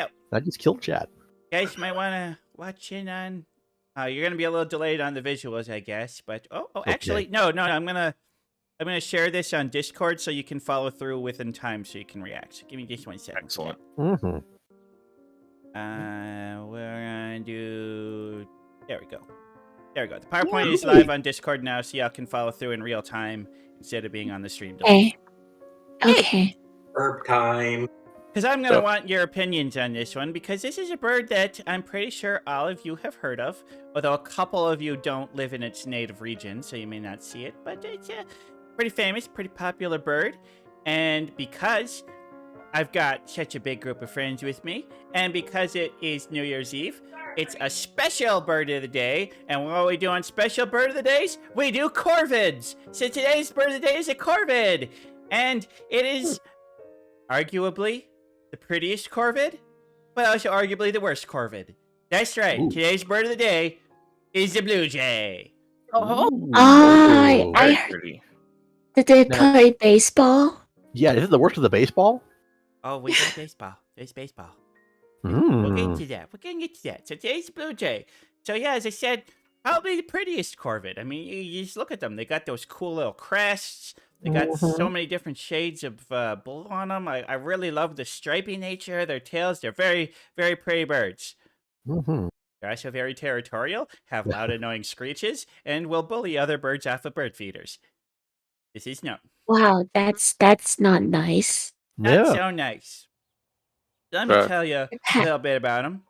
So, I just killed chat. guys might want to watch in on. You're gonna be a little delayed on the visuals, I guess. But actually, no. I'm gonna share this on Discord so you can follow through within time, so you can react. So give me just 1 second. Excellent. Mm-hmm. We're gonna do. There we go. The PowerPoint is live on Discord now, so y'all can follow through in real time instead of being on the stream. Okay. Herb time. Because I'm going to want your opinions on this one, because this is a bird that I'm pretty sure all of you have heard of, although a couple of you don't live in its native region, so you may not see it, but it's a pretty famous, pretty popular bird. And because I've got such a big group of friends with me, and because it is New Year's Eve, it's a special bird of the day. And what we do on special bird of the days? We do corvids. So today's bird of the day is a corvid. And it is arguably the prettiest corvid, but also arguably the worst corvid. That's right. Ooh. Today's bird of the day is the blue jay. I Pretty. did they play baseball? Yeah, is it the worst of the baseball? Oh, we got baseball. There's baseball. We'll get to that. We're going to get to that. So today's blue jay. So yeah, as I said, probably the prettiest corvid. I mean, you just look at them. They got those cool little crests. They got so many different shades of blue on them. I really love the stripy nature of their tails. They're very, very pretty birds. Mm-hmm. They're also very territorial, have loud, annoying screeches, and will bully other birds off of bird feeders. This is known. Wow, that's not nice. Not so nice. Let me tell you a Ha- little bit about them.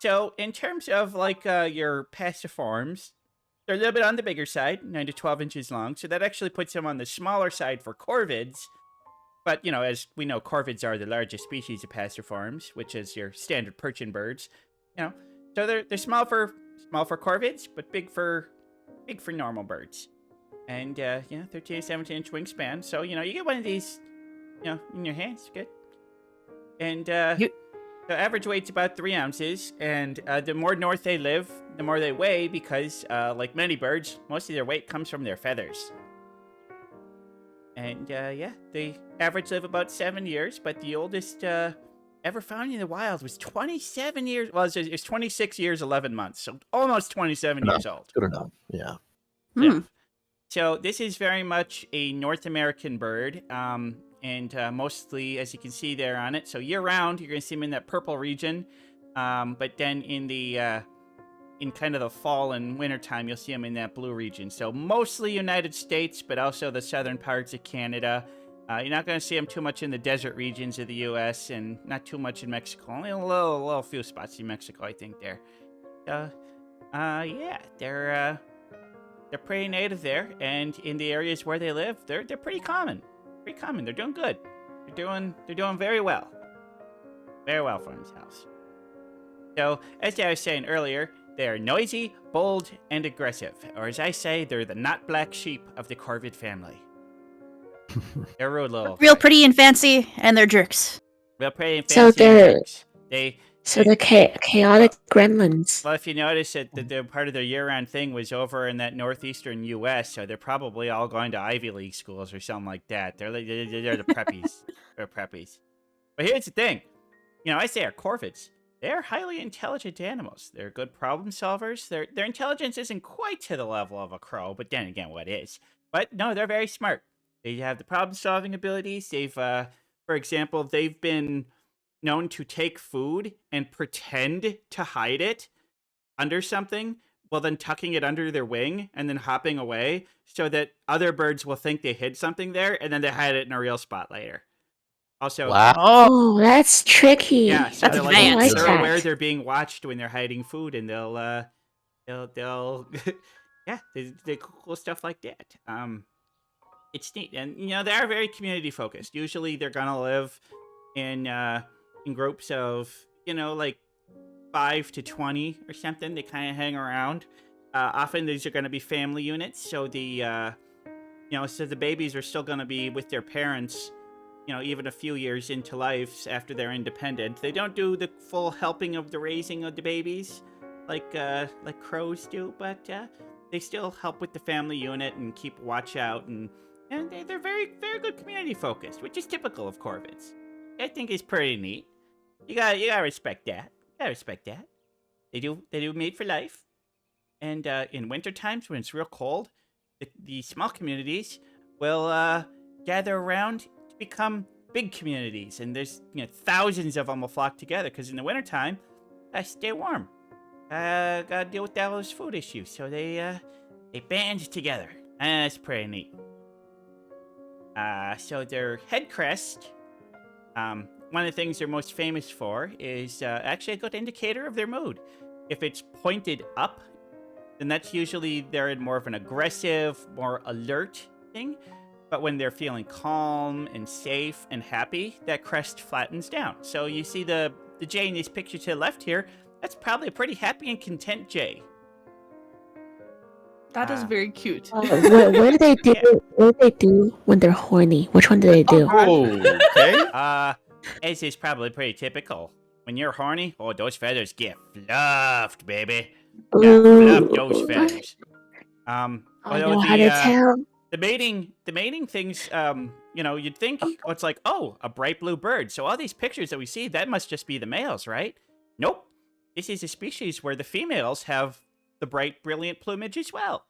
So, in terms of like your pastiforms, they're a little bit on the bigger side, 9 to 12 inches long. So that actually puts them on the smaller side for corvids. But, you know, as we know, corvids are the largest species of pastiforms, which is your standard perching birds. You know, so they're small for corvids, but big for normal birds. And 13 to 17 inch wingspan. So, you know, you get one of these, you know, in your hands, good. And the average weight's about 3 ounces, and the more north they live, the more they weigh, because like many birds, most of their weight comes from their feathers. And they average live about 7 years, but the oldest ever found in the wild was 27 years. Well, it's 26 years, 11 months, so almost 27 years old. Good enough. Yeah. Yeah. So this is very much a North American bird, and mostly, as you can see there on it, so year-round, you're going to see them in that purple region, but then in the in kind of the fall and winter time, you'll see them in that blue region. So mostly United States, but also the southern parts of Canada. You're not going to see them too much in the desert regions of the U.S. and not too much in Mexico. Only a little few spots in Mexico, I think, there. Yeah, they're pretty native there, and in the areas where they live, they're pretty common. Pretty common. They're doing good. They're doing very well. Very well for themselves. So, as I was saying earlier, they are noisy, bold, and aggressive. Or as I say, they're the not black sheep of the corvid family. They're real pretty and fancy, and they're jerks. Real pretty and So fancy. they're- jerks. They chaotic gremlins. Well, if you notice that the part of their year-round thing was over in that northeastern U.S., so they're probably all going to Ivy League schools or something like that. They're the preppies. They're preppies. But here's the thing. You know, I say our corvids. They're highly intelligent animals. They're good problem solvers. Their intelligence isn't quite to the level of a crow, but then again, what is? But no, they're very smart. They have the problem-solving abilities. They've, for example, they've been known to take food and pretend to hide it under something, while then tucking it under their wing and then hopping away, so that other birds will think they hid something there, and then they hide it in a real spot later. Also, Wow. Oh, that's tricky. yeah, so That's they're advanced. they're I like aware that. they're being watched when they're hiding food, and they'll yeah, they cool stuff like that. It's neat, and you know, they are very community focused. Usually, they're gonna live in groups of, you know, like 5 to 20 or something. They kind of hang around. Often these are going to be family units, so the babies are still going to be with their parents, you know, even a few years into life after they're independent. They don't do the full helping of the raising of the babies like crows do, but they still help with the family unit and keep watch out, and they're very, very good community focused, which is typical of corvids. I think is pretty neat. You gotta respect that. You gotta respect that. They do mate for life. And in winter times when it's real cold, the small communities will gather around to become big communities, and there's thousands of them will flock together because in the wintertime, I stay warm. Gotta deal with all those food issues, so they band together. And that's pretty neat. So their head crest, one of the things they're most famous for is actually a good indicator of their mood. If it's pointed up, then that's usually they're in more of an aggressive, more alert thing. But when they're feeling calm and safe and happy, that crest flattens down. So you see the Jay in this picture to the left here, that's probably a pretty happy and content Jay. That is very cute. What do they do? Yeah. What do they do when they're horny? Which one do they do? Okay. As is probably pretty typical. When you're horny, those feathers get fluffed, baby. Yeah, fluff those feathers. I know how to tell. The mating things, you'd think it's like, a bright blue bird. So all these pictures that we see, that must just be the males, right? Nope. This is a species where the females have the bright, brilliant plumage as well.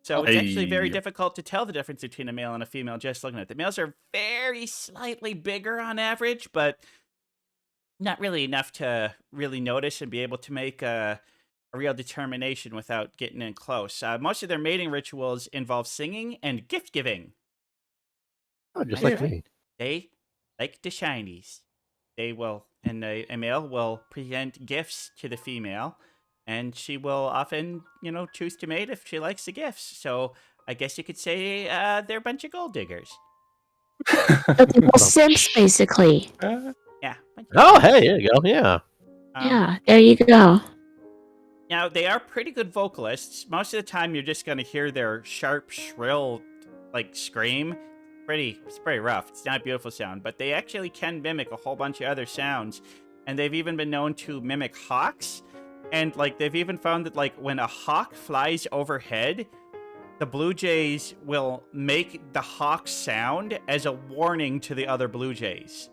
So it's actually very difficult to tell the difference between a male and a female just looking at it. The males are very slightly bigger on average, but not really enough to really notice and be able to make a real determination without getting in close. Most of their mating rituals involve singing and gift giving. Oh, just like me. They like the shinies. They will, and a male will present gifts to the female, and she will often, choose to mate if she likes the gifts. So I guess you could say they're a bunch of gold diggers. Well, Sims, basically. Yeah. Oh, hey, there you go. Yeah. Yeah, there you go. Now, they are pretty good vocalists. Most of the time, you're just going to hear their sharp, shrill, scream. It's pretty rough. It's not a beautiful sound, but they actually can mimic a whole bunch of other sounds. And they've even been known to mimic hawks. And, they've even found that, when a hawk flies overhead, the blue jays will make the hawk sound as a warning to the other blue jays.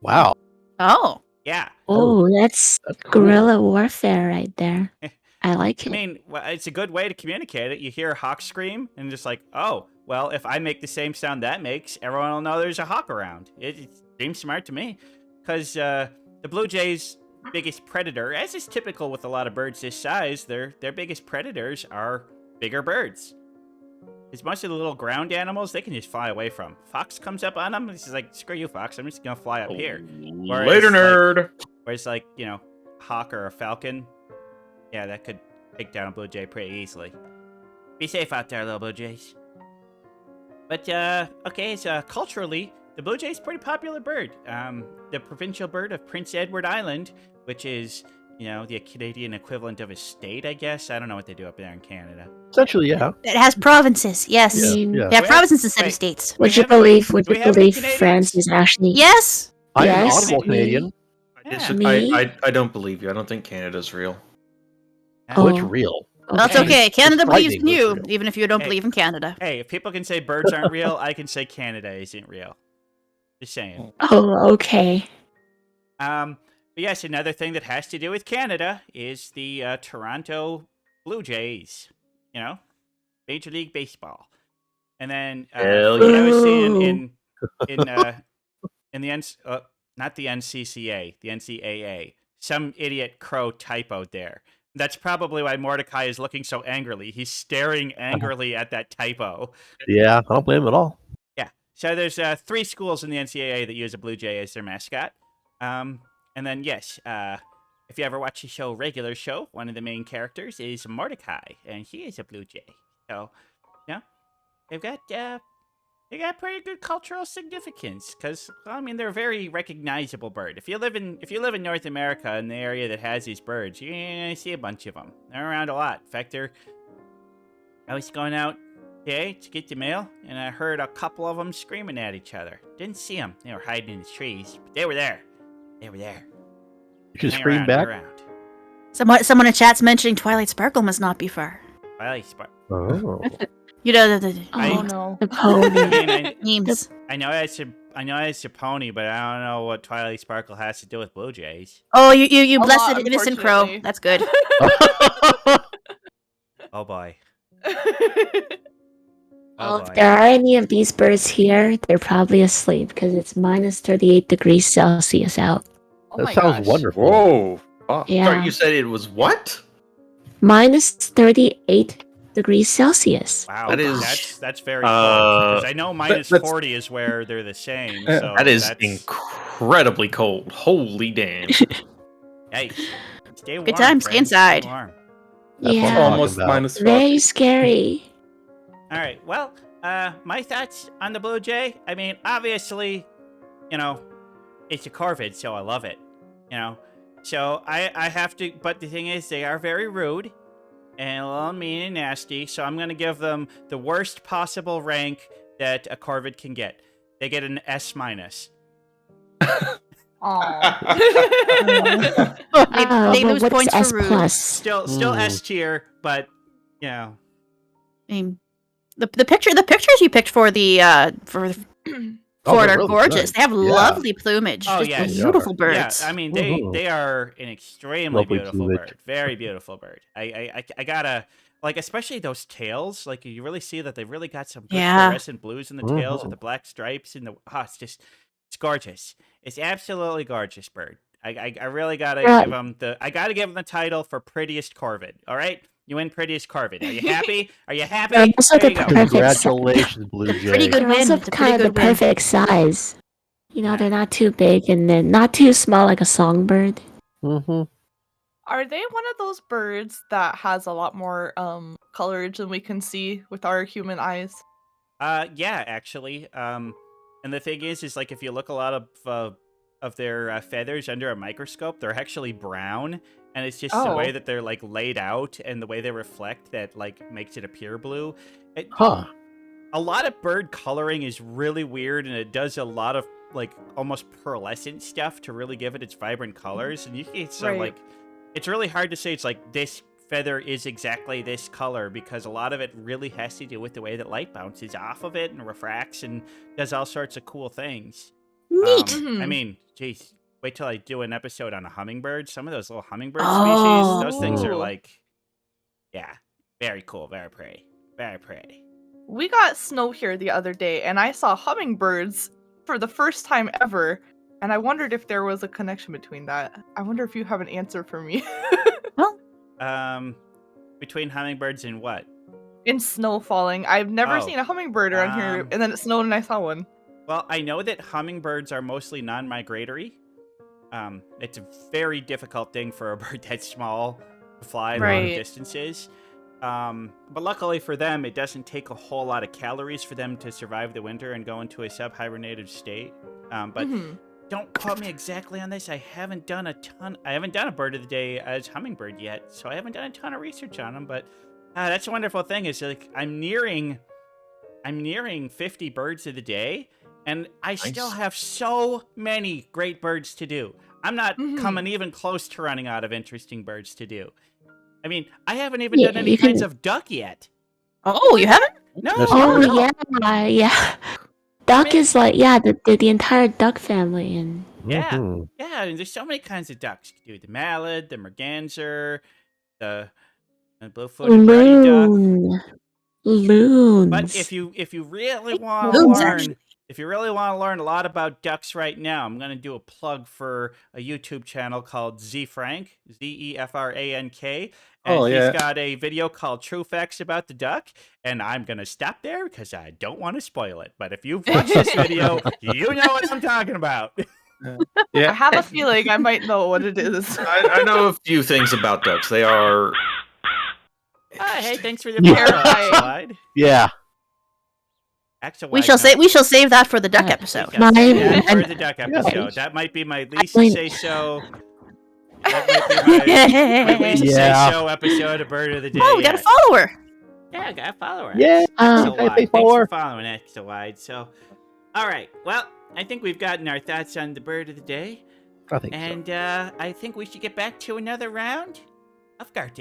Wow. Oh. Yeah. Oh, that's cool. guerrilla warfare right there. I like it. I mean, it's a good way to communicate it. You hear a hawk scream, and just if I make the same sound that makes, everyone will know there's a hawk around. It seems smart to me. Because the blue jay's biggest predator, as is typical with a lot of birds this size, their biggest predators are bigger birds. Because most of the little ground animals, they can just fly away from. Fox comes up on them, and he's like, screw you, Fox, I'm just going to fly up here. Later, nerd. Whereas, hawk or a falcon, yeah, that could take down a blue jay pretty easily. Be safe out there, little blue jays. But, so culturally, the blue jay is a pretty popular bird. The provincial bird of Prince Edward Island, which is, the Canadian equivalent of a state, I guess. I don't know what they do up there in Canada. Essentially, yeah. It has provinces, yes. Yeah. They have provinces instead of states. Would you believe Canadians? France is actually... Yes. I'm an Yes. audible Canadian. Me? I don't believe you. I don't think Canada's real. Oh, it's real. That's okay. Canada It's believes in frightening, you, but it's real. even if you don't Hey. believe in Canada. Hey, if people can say birds aren't real, I can say Canada isn't real. Just saying. Oh, okay. But yes, another thing that has to do with Canada is the Toronto Blue Jays. Major League Baseball. And then Hell I was seeing yeah. in the not the NCCA, the NCAA. Some idiot crow typoed there. That's probably why Mordecai is looking so angrily. He's staring angrily at that typo. Yeah, I don't blame him at all. Yeah. So there's 3 schools in the NCAA that use a blue jay as their mascot. And then, yes, if you ever watch the show Regular Show, one of the main characters is Mordecai, and he is a blue jay. So, they've got pretty good cultural significance because, they're a very recognizable bird. If you live in North America in the area that has these birds, you're gonna see a bunch of them. They're around a lot. In fact, I was going out today to get the mail, and I heard a couple of them screaming at each other. Didn't see them. They were hiding in the trees, but they were there. They were there. You should Hang scream around, back. around. Someone in chat's mentioning Twilight Sparkle must not be far. Oh. You know the I- Oh no. The pony. I mean, memes. I know I know it's a pony, but I don't know what Twilight Sparkle has to do with blue jays. Oh, you A blessed lot, innocent crow. unfortunately. That's good. Oh boy. Oh, Oh if boy. there are any of these birds here, they're probably asleep because it's minus 38 degrees Celsius out. Oh That my sounds gosh. wonderful. Whoa. Oh, Yeah. Sorry, you said it was what? Minus 38 degrees Celsius. Wow, That is- that's very cold. Because I know minus that's- 40 is where they're the same. So That is that's incredibly cold. Holy damn. yikes. Stay warm. Good time, stay friends. inside. Stay warm. That's what I'm Yeah. talking Almost about. minus 5. Very scary. All right. Well, my thoughts on the blue jay. I mean, obviously, you know, it's a corvid, so I love it. You know, so I have to. But the thing is, they are very rude and a little mean and nasty. So I'm gonna give them the worst possible rank that a corvid can get. They get an S minus. They Well, lose what's points for S rude. plus? Still Ooh. S tier, but you know. I mean, the pictures you picked for the for Oh, Ford they're are really gorgeous. good. They have Yeah. lovely plumage. Oh, Just yes. beautiful Yeah, birds. I mean Mhm. they are an extremely Lovely beautiful plumage. bird, very beautiful bird. I gotta like, especially those tails. Like you really see that they've really got some good Yeah. fluorescent blues in the tails with Mhm. the black stripes and the it's gorgeous. It's absolutely gorgeous bird. I really gotta Yeah. give them the title for prettiest corvid. All right, you win prettiest corvid. Are you happy? Are you happy? They're also There the you go. perfect Congratulations, Blue Jay. Pretty good They're win. also It's a kind pretty of the good win. perfect size. You know, Yeah. they're not too big and then not too small like a songbird. Mm-hmm. Are they one of those birds that has a lot more colorage than we can see with our human eyes? Yeah, actually. And the thing is like if you look a lot of their feathers under a microscope, they're actually brown, and it's just the way Oh. that they're like laid out and the way they reflect that like makes it appear blue. Huh. A lot of bird coloring is really weird, and it does a lot of like almost pearlescent stuff to really give it its vibrant colors. And it's Right. like it's really hard to say it's like this feather is exactly this color, because a lot of it really has to do with the way that light bounces off of it and refracts and does all sorts of cool things. Neat. I Mhm. mean, geez, wait till I do an episode on a hummingbird. Some of those little hummingbird Oh. species, those things are Ooh. like, yeah, very cool, very pretty, very pretty. We got snow here the other day, and I saw hummingbirds for the first time ever, and I wondered if there was a connection between that. I wonder if you have an answer for me. Between hummingbirds and what? In snow falling. I've never Oh, seen a hummingbird around here, and then it snowed and I saw one. Well, I know that hummingbirds are mostly non-migratory. It's a very difficult thing for a bird that's small to fly long Right. distances. But luckily for them, it doesn't take a whole lot of calories for them to survive the winter and go into a sub-hibernated state. But Mhm. don't quote me exactly on this. I haven't done a bird of the day as hummingbird yet, so I haven't done a ton of research on them. But that's a wonderful thing. Is like I'm nearing 50 birds of the day, and I still Nice. have so many great birds to do. I'm not Mhm. coming even close to running out of interesting birds to do. I mean, I haven't even Yeah, done any you kinds can- of duck yet. Oh, you haven't? No. That's Oh true. yeah. Duck mean- is like the entire duck family and Yeah. Mhm. Yeah, and there's so many kinds of ducks. You can do the mallard, the merganser, the blue-footed ruddy duck. loons. But if you really want to Loons, learn, actually. if you really want to learn a lot about ducks right now, I'm going to do a plug for a YouTube channel called Zefrank, Zefrank, and Oh, yeah. he's got a video called True Facts About the Duck, and I'm going to stop there because I don't want to spoil it. But if you've watched this video, you know what I'm talking about. I Yeah. have a feeling I might know what it is. I know a few things about ducks. They are. Hey, thanks for the Yeah. follow, Axelwide. Yeah. Axelwide, We shall save that for the duck Yeah. episode. We shall save Mine- that for the duck Yeah. episode. That might be my least Mine- say so. That might be my least Yeah. say so episode of Bird of the Day. Oh, we got a yet. follower. Yeah, I got a follower. Yeah. Axelwide. Hey, Thanks for follower. following Axelwide. So, all right. Well, I think we've gotten our thoughts on the Bird of the Day, I think so. and I think we should get back to another round of Gartic.